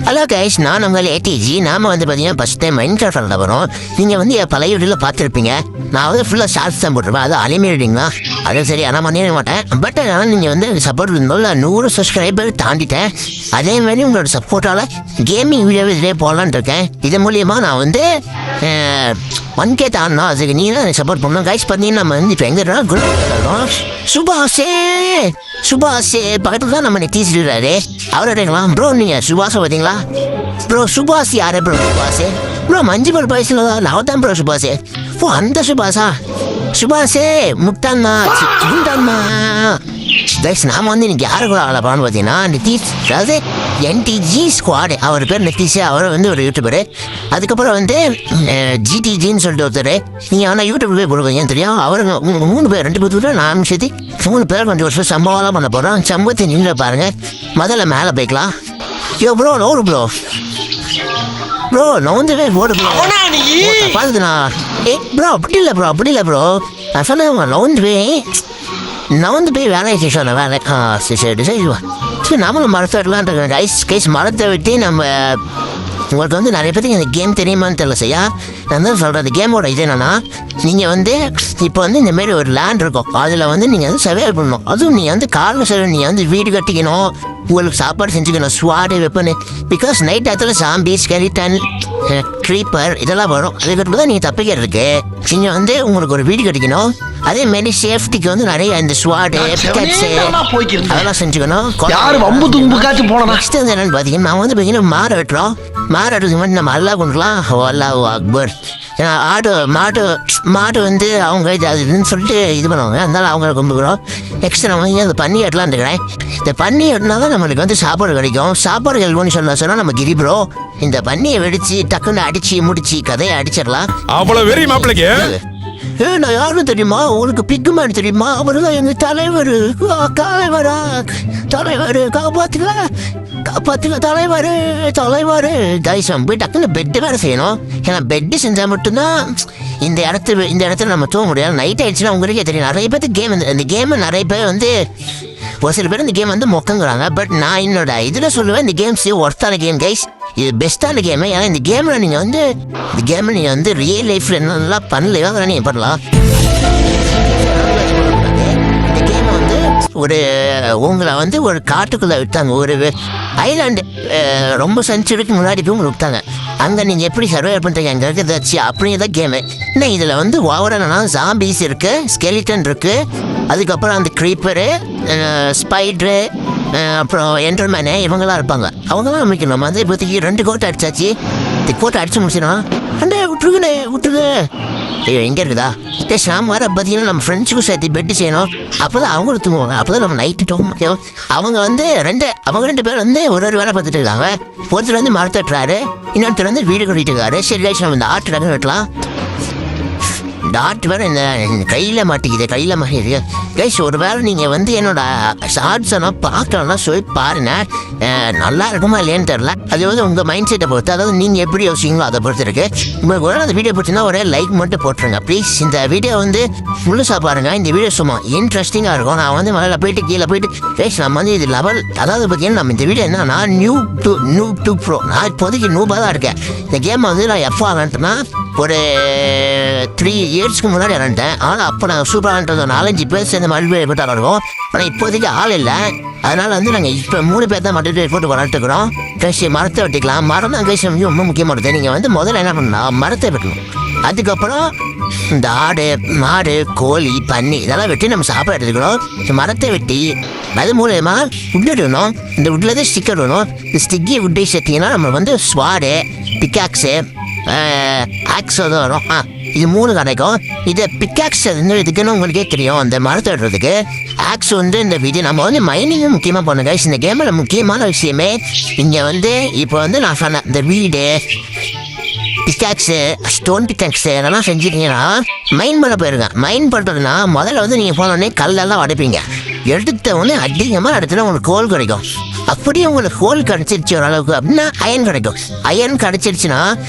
Hello guys, நான் உங்கள் ADG. நாம வந்து பார்த்தீங்கன்னா ஃபஸ்ட் டைம் மைன்கிராஃப்ட் விளாட போகிறோம். நீங்கள் வந்து என் பழைய வீடியோவில் பார்த்துருப்பீங்க. நான் வந்து ஃபுல்லாக ஷார்ட்ஸ் தான் போட்டிருப்பேன். அது அனிமேட்டிங்களா, அது சரி ஆனால் பண்ணிட மாட்டேன். பட் ஆனால் நீங்கள் வந்து சப்போர்ட் இருந்தோம்ல, 100 சப்ஸ்கிரைபர் தாண்டிட்டேன். அதே மாதிரி உங்களோட சப்போர்ட்டால் கேமிங் வீடியோவை இதிலே போடலான்னு இருக்கேன். இது மூலியமாக நான் வந்து 1K தாண்டா, அதுக்கு நீ தான் சப்போர்ட் பண்ணணும் கைஸ். பார்த்தீங்கன்னா நம்ம வந்து இப்போ எங்கே குரூப் சுபாஷே பக்கத்தில் தான் நம்ம நெத்திஸ் இருக்காரு. அவரோடங்களா ப்ரோ, நீங்கள் சுபாஷை பார்த்தீங்களா ப்ரோ? சுபாஷ் யாரே ப்ரோ? சுபாஷே ப்ரோ, மஞ்சுமல் பாய்ஸில் நான் தான் ப்ரோ. சுபாஷே ஓ, அந்த சுபாஷா? சுபாஷே முட்டான்மா கைஸ். நாம் வந்து இன்னைக்கு யாரு கூட ஆளப்பான்னு பார்த்தீங்கன்னா நிதிஷ், அதாவது என்டிஜி ஸ்குவாடு. அவர் பேர் நிதிஷ். அவர் வந்து ஒரு யூடியூபரு. அதுக்கப்புறம் வந்து ஜிடிஜின்னு சொல்லிட்டு ஒருத்தர். நீங்கள் ஆனால் யூடியூப் போய் கொடுப்பீங்க தெரியும். அவருங்க 3 பேர், 2 பேர் நான் சேர்த்து 3 பேர் கொஞ்சம் வருஷம் சம்பவம்லாம் பண்ண போகிறோம். சம்பவத்தை நின்று பாருங்கள். முதல்ல மேலே போய்க்கலாம். யோ ப்ரோ, நோடு ப்ரோ நோந்துவே ஓடு ப்ரோ. பார்த்துண்ணா ப்ரோ, அப்படி இல்லை ப்ரோ. நான் சொன்னேன் நவுந்து போய் வேலைக்கு சொன்னேன். வேலை சரி நம்மளும் மரத்தை வெட்டலான் இருக்கேன் கைஸ். மரத்தை வெட்டி நம்ம உங்களுக்கு வந்து நிறைய பேருக்கு இந்த கேம் தெரியுமான்னு தெரியல செய்யா. நான் தான் சொல்கிறேன், அந்த கேமோட இது என்னென்னா, நீங்கள் வந்து இப்போ வந்து இந்தமாரி ஒரு லேண்ட் இருக்கும். அதில் வந்து நீங்கள் வந்து சர்வே பண்ணணும். அதுவும் நீங்கள் வந்து காலையில் சர்வே, நீங்கள் வந்து வீடு கட்டிக்கணும், உங்களுக்கு சாப்பாடு செஞ்சுக்கணும், ஸ்வாடு வெப்பனு. பிகாஸ் நைட் நேரத்தில் சாம்பி, ஸ்கெலிட்டன், க்ரீப்பர் இதெல்லாம் வரும். அதுக்கப்புறம் தான் நீங்கள் தப்பிக்கிறதுக்கு நீங்கள் வந்து உங்களுக்கு ஒரு வீடு கட்டிக்கணும். அதேமாரி சேஃப்டிக்கு வந்து நிறைய இந்த ஸ்வாடு, பிக்கட்ஸு அதெல்லாம் செஞ்சுக்கணும். நெக்ஸ்ட் வந்து என்னென்னு பார்த்தீங்கன்னா, நான் வந்து பார்த்தீங்கன்னா மாற வெட்டுறோம். மாற வெட்டுறதுக்கு மட்டும் நம்ம அல்லா கொண்டுலாம் அல்லாஹ் அக்பர். ஏன்னா மாடு வந்து அவங்க இதுன்னு சொல்லிட்டு இது பண்ணுவாங்க. அதனால அவங்கள கும்பிடுறோம். நெக்ஸ்ட் நம்ம வந்து அந்த பன்னி வெட்டலாம் இருக்கிறேன். இந்த பன்னி வெட்டினா தான் நம்மளுக்கு வந்து சாப்பாடு கிடைக்கும். சாப்பாடு கிடைக்கும்னு சொன்னால் நம்ம கிரி ப்ரோ இந்த பன்னியை வெடிச்சு டக்குன்னு அடிச்சு முடிச்சு கதையை அடிச்சிடலாம். அவ்வளோ வெறி மாப்பிளைக்கு. நான் யாரும் தெரியுமா உங்களுக்கு? பிக்குமேன் தெரியுமா? அவரு தான் எங்கள் தலைவர். காப்பாத்துக்க தலைவர் கைஸ். போய் டக்குன்னு பெட்டு வேறு செய்யணும். ஏன்னா பெட்டு செஞ்சால் மட்டும்தான் இந்த இடத்துல நம்ம தூங்க முடியாது. நைட் ஆயிடுச்சுன்னா உங்களுக்கே தெரியும். நிறைய பேருக்கு கேம் இந்த கேமை நிறைய பேர் வந்து ஒரு சில பேர் இந்த கேம் வந்து மொக்கங்கிறாங்க. பட் நான் என்னோட இதில் சொல்லுவேன், இந்த கேம்ஸ் ஒர்த்தான கேம் கைஸ். இது பெஸ்ட்டான கேமு. ஏன்னா இந்த கேமில் நீங்கள் வந்து ரியல் லைஃப்பில் என்னென்னலாம் பண்ணலையோ அதெல்லாம் நீங்கள் பண்ணலாம். இந்த கேமை வந்து உங்களை வந்து ஒரு காட்டுக்குள்ளே விட்டாங்க. ஒரு ஐலாண்டு ரொம்ப சென்ச்சுரிக்கு முன்னாடி போய் உங்களை விட்டாங்க. அங்கே நீங்கள் எப்படி சர்வே பண்ணுறீங்க அங்கே இருக்கிறதாச்சு அப்படிதான் கேமு. இன்னும் இதில் வந்து ஓவரானா ஜாம்பிஸ் இருக்குது, ஸ்கெலிட்டன் இருக்குது, அதுக்கப்புறம் அந்த க்ரீப்பரு, ஸ்பைட்ரு, அப்புறம் என்டர்மேனு இவங்களாம் இருப்பாங்க. அவங்களாம் அமைக்கணும். நம்ம வந்து இப்போதைக்கு 2 கோட்டை அடிச்சாச்சு. இந்த கோட்டை அடிச்சு முடிச்சிடலாம். அண்டே விட்டுருங்க. ஐயோ எங்கே இருக்குதா? நாம் வர பார்த்தீங்கன்னா நம்ம ஃப்ரெண்ட்ஸுக்கும் சேர்த்து பெட்டு செய்யணும். அப்போ தான் அவங்களும் தூங்குவாங்க. அப்போ தான் நம்ம நைட்டு தூங்க. அவங்க வந்து 2 பேர் வந்து ஒரு வேலை பார்த்துட்டு இருக்காங்க. ஒருத்தர் வந்து மரத்தை வெட்டுறாரு, இன்னொருத்தர் வந்து வீடு கட்டிட்டு இருக்காரு. சரி ரைஸ், நம்ம இந்த ஆட்டு டக்கு வெட்டலாம். டாட் வேறு இந்த கையில் மாட்டிக்குது கைஸ். ஒரு வேளை நீங்கள் வந்து என்னோட ஷார்ட்ஸை பார்க்கலன்னா சொல்லி பாருங்க. நல்லா இருக்குமா இல்லையான்னு தெரில. அது வந்து உங்கள் மைண்ட் செட்டை பொறுத்து, அதாவது நீங்கள் எப்படி யோசிங்களோ அதை பொறுத்து இருக்கு. உங்களுக்கு ஒரு அந்த வீடியோ பிடிச்சின்னா ஒரே லைக் மட்டும் போட்டுருங்க ப்ளீஸ். இந்த வீடியோ வந்து முழுசாக பாருங்கள். இந்த வீடியோ சும்மா இன்ட்ரெஸ்டிங்காக இருக்கும். நான் வந்து மேலே போயிட்டு கீழே போயிட்டு கைஸ் நம்ம வந்து இது லெவல், அதாவது பார்த்தீங்கன்னா நம்ம இந்த வீடியோ என்னன்னா நியூ டு ப்ரோ. நான் இப்போதைக்கு நூபாக தான் இருக்கேன். இந்த கேமை வந்து நான் எப்போ ஆகட்டுன்னா ஒரு 3 இயர்ஸ்க்கு முன்னாடி விளாண்டேன். ஆனால் அப்போ நான் சூப்பராக 4-5 பேர் சேர்ந்து மல்டிபிளேயர் போட்டு விளாடுவோம். ஆனால் இப்போதைக்கு ஆள் இல்லை. அதனால் வந்து நாங்கள் இப்போ 3 பேர் தான் மல்டிபிளேயர் போட்டு விளாண்டுக்கிறோம். கைஸ் மரத்தை வெட்டிக்கலாம். மரம் தான் கைஸ் ரொம்ப முக்கியமானது. நீங்கள் வந்து முதல்ல என்ன பண்ணலாம், மரத்தை வெட்டணும். அதுக்கப்புறம் இந்த ஆடு, மாடு, கோழி, பன்னி இதெல்லாம் வெட்டி நம்ம சாப்பாடு எடுத்துக்கணும். மரத்தை வெட்டி அது மூலயமா உட் எடுக்கணும். இந்த உட்டில் தான் ஸ்டிக் எடுக்கணும். இந்த ஸ்டிக்கி உட்டை சேர்த்திங்கன்னா நம்ம வந்து ஸ்வாடு, பிக்காக்ஸு, ஆக்ஸ் தான் வரும். இது 3 கிடைக்கும். இது பிக்காக்ஸ் இதுக்குன்னு உங்களுக்கே தெரியும். அந்த மரத்தை வெட்டுறதுக்கு ஆக்ஸ் வந்து இந்த வீடியோ நம்ம வந்து மைனிங்கும் முக்கியமாக பண்ணுங்க. இந்த கேமில் முக்கியமான விஷயமே இங்கே வந்து இப்போ வந்து நான் சொன்னேன், இந்த வீடு, பிக்காக்ஸு, ஸ்டோன் பிக்காக்ஸு இதெல்லாம் செஞ்சுட்டீங்கன்னா மைன் பண்ண போயிருங்க. மைன் பண்ணுறதுனா முதல்ல வந்து நீங்கள் போனோடனே கல்லெல்லாம் உடைப்பீங்க. எடுத்த உடனே அதிகமாக இடத்துல உங்களுக்கு கோல் கிடைக்கும். அப்படியே உங்களுக்கு ஹோல் கிடச்சிருச்சு ஓரளவுக்கு அப்படின்னா அயன் கிடைக்கும். அயன் கிடச்சிருச்சுன்னா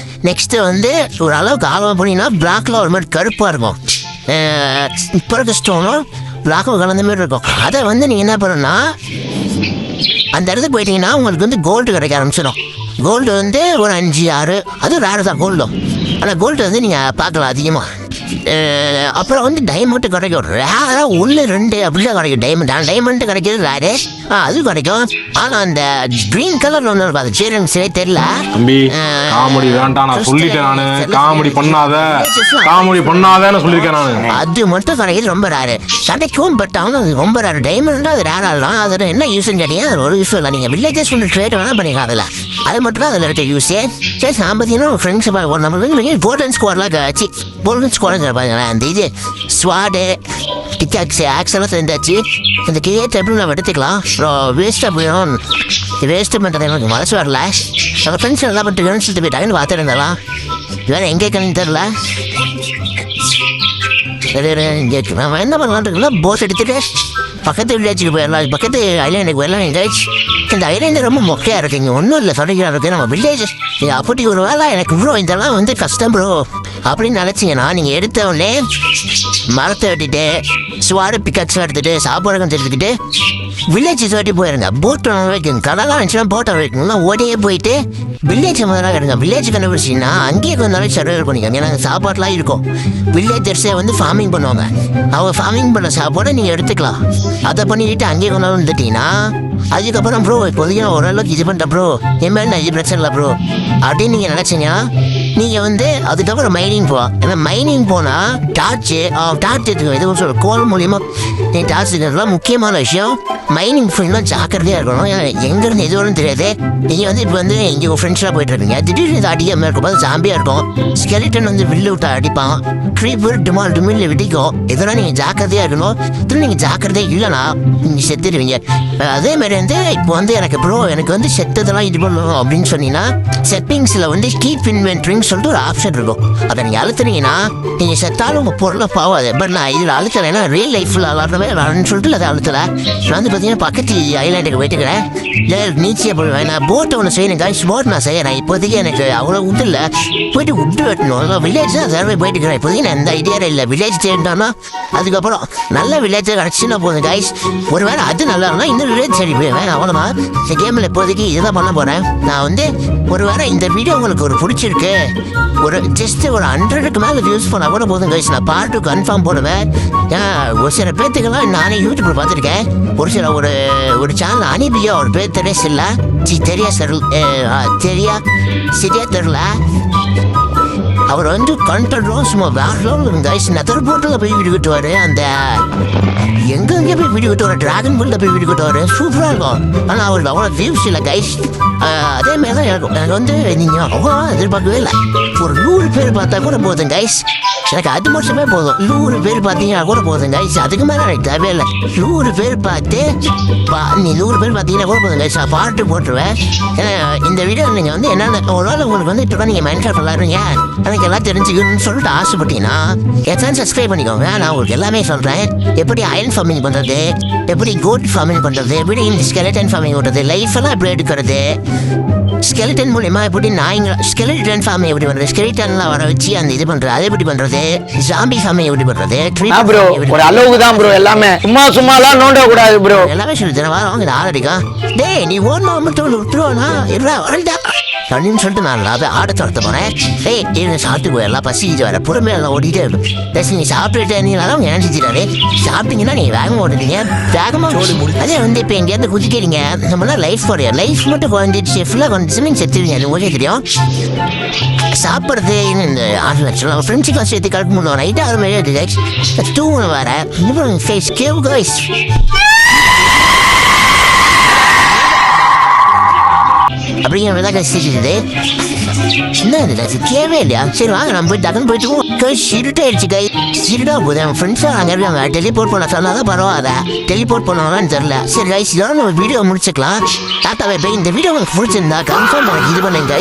நெக்ஸ்ட்டு வந்து ஒரு அளவுக்கு ஆழமாக போனீங்கன்னா பிளாக்ல ஒரு மாதிரி கருப்பாக இருக்கும். இப்போ இருக்க ஸ்டோனும் பிளாக்கும் கலந்த மாதிரி இருக்கும். அதை வந்து நீங்கள் என்ன பண்ணணும்னா அந்த இடத்துக்கு போயிட்டீங்கன்னா உங்களுக்கு வந்து கோல்டு கிடைக்க ஆரம்பிச்சிடும். கோல்டு வந்து ஒரு 5-6 அது ரேரு தான் கோல்டும். ஆனால் கோல்டு வந்து நீங்கள் பார்க்கலாம் அதிகமாக. அப்புறம் வந்து டைமண்ட் கிடைக்கும், ரேராக 1-2 அப்படிலாம் கிடைக்கும் டைமண்ட். ஆனால் டைமண்ட் கிடைக்கிறது ரேரு, அது கிடைக்கும். ஆனால் அந்த க்ரீன் கலர் ஒன்று இருக்கும், அது சரி எனக்கு சரியே தெரியல. தம்பி காமெடி வேண்டாம், நான் சொல்லிட்டேன். நான் காமெடி பண்ணாதேன்னு சொல்லியிருக்கேன் நான். அது மட்டும் கிடைக்கிறது ரொம்ப ரேரு கிடைக்கும். பட் ஆனால் அது ரொம்ப ரேரு. டைமண்ட் அது ரேராகலாம். அதில் என்ன யூஸ்ன்னு கேட்டீங்கன்னா அது ஒரு யூஸ் இல்லை. நீங்கள் வில்லேஜஸ் ஒன்று ட்ரேட் வேணால் பண்ணிக்கலாம். அதில் அது மட்டும் தான் அதில் இருக்க யூஸே. சரி நான் பார்த்தீங்கன்னா ஃப்ரெண்ட்ஸ் நம்ம கோல்டன் ஸ்குவாட்லாம் ஆச்சு. கோல்டன் ஸ்குவாட் பாருங்களேன், அந்த இது ஸ்வாடு டிக்காக்ஸு ஆக்ஸெல்லாம் சேர்ந்தாச்சு. இந்த கிரியேட் எப்படி நம்ம எடுத்துக்கலாம். அப்புறம் வேஸ்ட்டாக போயிடும். வேஸ்ட்டு பண்ணுறது எனக்கு மனசு வரல. நம்ம ஃப்ரெண்ட்ஸ் நல்லா பண்ணிட்டு சொல்லிட்டு போயிட்டாங்கன்னு பார்த்துட்டு இருந்தாலாம். வேறு எங்கே கண்ணு தெரில. இங்கே நம்ம என்ன பண்ணலான்ட்டுங்களா, போட் எடுத்துகிட்டு பக்கத்து வில்லேஜுக்கு போயிடலாம். பக்கத்து ஐலாண்டுக்கு போயிடலாம். எங்கேயாச்சு இந்த ஐலாண்டு ரொம்ப மொக்கையாக இருக்குது. இங்கே ஒன்றும் இல்லை சொல்லிக்கலாம் இருக்குது நம்ம வில்லேஜ். அப்படி ஒரு வேலை எனக்கு ப்ரோ இதெல்லாம் வந்து கஷ்டம் ப்ரோ அப்படின்னு நினச்சிங்கன்னா நீங்கள் எடுத்தவொடனே மரத்தை வெட்டிட்டு ஸ்வாடு பிக்கட்ஸ்லாம் எடுத்துகிட்டு சாப்பாடு எடுத்துக்கிட்டு வில்லேஜ் தேடி போயிருங்க. போட்டை வைக்கணும், கடலாம் இருந்துச்சுன்னா போட்டை வைக்கணும்னா ஓடியே போயிட்டு வில்லேஜ் முதலாக இருங்க. வில்லேஜ் கண்டுபிடிச்சிங்கன்னா அங்கேயே கொஞ்ச நாளைக்கு சர்வைவ் பண்ணிக்கோங்க. ஏன்னா சாப்பாடுலாம் இருக்கும். வில்லேஜர்ஸே வந்து ஃபார்மிங் பண்ணுவாங்க. அவங்க ஃபார்மிங் பண்ண சாப்பாடை நீங்கள் எடுத்துக்கலாம். அதை பண்ணிக்கிட்டு அங்கேயே கொண்டு வந்துட்டீங்கன்னா அதுக்கப்புறம் ப்ரோ இப்போதைக்கு நான் ஓரளவுக்கு இது பண்ணிட்டேன் ப்ரோ, என் மேலே நான் இது பிரச்சனை இல்லை ப்ரோ அப்படின்னு நீங்கள் நினச்சிங்கன்னா நீங்கள் வந்து அதுக்கப்புறம் மைனிங் போகலாம். ஏன்னா மைனிங் போனால் டார்ச் எடுத்துக்கோ. எதுவும் சொல்ல கோல் மூலியமாக நீங்கள் டார்ச் எடுக்கிறதுலாம் முக்கியமான விஷயம். மைனிங் ஃபுல்லாக ஜாக்கிரதையாக இருக்கணும். ஏன்னா எங்கேருந்து எது வரும்னு தெரியாது. நீங்கள் வந்து இப்போ வந்து இங்கே ஒரு ஃப்ரெண்ட்ஸ்லாம் போயிட்டு இருப்பீங்க. திடீர்னு இது அடிக்காமல் இருக்கும் போது ஜாம்பியாக இருக்கும். ஸ்கெலிட்டன் வந்து வில்லு விட்டு அடிப்பான். க்ரீப்பர் டுமில் வெடிக்கும். இதெல்லாம் நீங்கள் ஜாக்கிரதையாக இருக்கணும். இதில் நீங்கள் ஜாக்கிரதையாக இல்லைனா நீங்கள் செத்துடுவீங்க. அதே மாதிரி வந்து இப்போ வந்து எனக்கு ப்ரோ எனக்கு வந்து செத்ததெல்லாம் இது பண்ணணும் அப்படின்னு சொன்னீங்கன்னா செட்டிங்ஸில் வந்து கீப் இன்வென்ட்ரின்னு சொல்லிட்டு ஒரு ஆப்ஷன் இருக்கும். அதை நீங்கள் அழுத்துனீங்கன்னா நீங்கள் செத்தாலும் உங்கள் பொருளை போகாது. பட் நான் இதில் அழுத்தலைன்னா ரியல் லைஃப்பில் விளாட்றவே விளாடுன்னு சொல்லிட்டு அதை அழுத்தலை. நான் வந்து பார்த்தீங்கன்னா பக்கத்து ஐலாண்டுக்கு போயிட்டுக்கிறேன். இல்லை நீச்சியாக போடுவேன். நான் போட்டை ஒன்று செய்யணும் காய்ச்சி போட் நான் செய்யறேன். இப்போதைக்கு எனக்கு அவ்வளோ உட்டு இல்லை. போயிட்டு உட்டு வெட்டணும். வில்லேஜ் தான் சர்வே போயிட்டுக்கிறேன். இப்போதைக்கு நான் எந்த ஐடியாவே இல்லை. வில்லேஜ் தேடிட்டோன்னா அதுக்கப்புறம் நல்ல வில்லேஜை கிடச்சின்னா போதும் காய்ஸ். ஒரு வேளை அது நல்லா இருந்தால் இன்னும் வில்லேஜ் சரி போயிடுவேன். அவ்வளோதான் இந்த கேமில் இப்போதைக்கு இதுதான் பண்ண போகிறேன். நான் வந்து ஒரு வேளை இந்த வீடியோ உங்களுக்கு ஒரு பிடிச்சிருக்கு, ஒரு ஜஸ்ட் ஒரு 100க்கு மேலே யூஸ் பண்ணால் கூட போதும் கைஸ். நான் பார்ட் 2 கன்ஃபார்ம் போடுவேன். ஒரு சில பேர்த்துக்கெல்லாம் நானே யூடியூப்பில் பார்த்துருக்கேன். ஒரு சில ஒரு சேனல் அனிபியா ஒரு பேர் தெரியஸ் இல்லை சரியா தெரில. அவர் வந்து கண்டென்ட்டும் சும்மா வேற கைஸ். நெதர் போர்ட்டில் போய் வீடு கட்டுவார். அந்த எங்கெங்கே போய் வீடு கட்டுவார். ட்ராகன் போர்ட்டில் போய் வீடு கட்டுவார். சூப்பராக இருக்கும். ஆனால் அவருக்கு அவ்வளோ வியூஸ் இல்லை கைஸ். அதேமாரி தான் எனக்கு வந்து நீங்கள் அவ்வளோ எதிர்பார்க்கவே இல்லை. ஒரு 100 பேர் பார்த்தா கூட போதும் கைஸ். எனக்கு அது மட்டுமே போதும். 100 பேர் பார்த்தீங்கன்னா கூட போதும் கைஸ். அதுக்கு மேலே எனக்கு தேவையில்லை. 100 பேர் பார்த்து நீ 100 பேர் பார்த்தீங்கன்னா கூட போதும் கைஸ். நான் பாட்டு போட்டுருவேன். ஏன்னா இந்த வீடியோ நீங்கள் வந்து என்னென்ன ஒரு நாள் உங்களுக்கு வந்து இப்போ நீங்கள் மைண்ட் கிராஃப்ட் விளாடுறீங்க, எனக்கு எல்லாம் தெரிஞ்சுக்கணும்னு சொல்லிட்டு ஆசைப்பட்டீங்கன்னா எத்தனை சப்ஸ்கிரைப் பண்ணிக்கோங்க. நான் உங்களுக்கு எல்லாமே சொல்கிறேன். எப்படி அயன் ஃபார்மிங் பண்ணுறது, எப்படி கோட் ஃபார்மிங் பண்ணுறது, எப்படி இந்த ஸ்கெலட்டன் ஃபார்மிங் பண்ணுறது, லைஃப் எல்லாம் எப்படி எடுக்கிறது, ஸ்கெலிட்டன் மூலியமா எப்படி ஸ்கெலிட்டன் ஃபார்மிங் எப்படி பண்ணுறது, ஸ்கெலிட்டன்லாம் வர வச்சு அந்த இது பண்ணுறது, அதை எப்படி பண்ணுறது, ஜாம்பி ஃபார்மிங் எப்படி பண்ணுறது, ப்ரோ ஒரு அளவுக்கு தான் ப்ரோ. எல்லாமே சும்மாலாம் நோண்ட கூடாது ப்ரோ. எல்லாமே சொல்லி தரேன். வாங்க இது ஆரடிக்கும். டேய் நீ ஓடணும் மட்டும் விட்டுருவானா இல்லை வரண்டா அப்படின்னு சொல்லிட்டு நான் ஆடை துரத்த போகிறேன். டேய் இது சாப்பிட்டு போயிடலாம், பசிக்கிட்டு வர பொறுமையாக எல்லாம் ஓடிட்டே இருக்கும். ப்ளஸ் நீங்கள் சாப்பிட்டுட்டு நீங்களாலும் நினைச்சிட்டாரு சாப்பிட்டீங்கன்னா நீங்கள் வேகமாக ஓடுறீங்க. வேகமாக அதே வந்து இப்போ எங்கேயாவது குதிக்கிறீங்க. நம்மளாம் லைஃப் குறையும். லைஃப் மட்டும் குறைஞ்சிடுச்சு ஃபுல்லாக குறைஞ்சிச்சு நீங்கள் செத்துவீங்க. அது உங்களுக்கே தெரியும். சாப்பிட்றது இந்த 6 லட்சம் ஃப்ரெண்ட்ஸுக்கு சேர்த்து கலெக்ட் பண்ணுவோம். நைட்டு 6 மணி ஆகிடுச்சு. தூங்க வர ஃபேஸ் கேவ் கைஸ். அப்படிங்கிற மாதிரி தான் கழிச்சிட்டு என்ன கேவே இல்லையா? சரி வாங்க நம்ம போய் டக்குன்னு போயிட்டு இருட்டாயிடுச்சு கை. இருட்டா போகுது. என் ஃப்ரெண்ட்ஸாக அங்கே இருக்காங்க. டெலிபோர்ட் பண்ண சொன்னால் தான் பரவாயில்ல. டெலிபோர்ட் பண்ணுவாங்கன்னு தெரில. சரி கைஸ் இதோட நம்ம வீடியோ முடிச்சுக்கலாம். டாட்டாவே போய் இந்த வீடியோ உங்களுக்கு பிடிச்சிருந்தா கன்ஃபார்ம் எனக்கு இது பண்ணுங்க.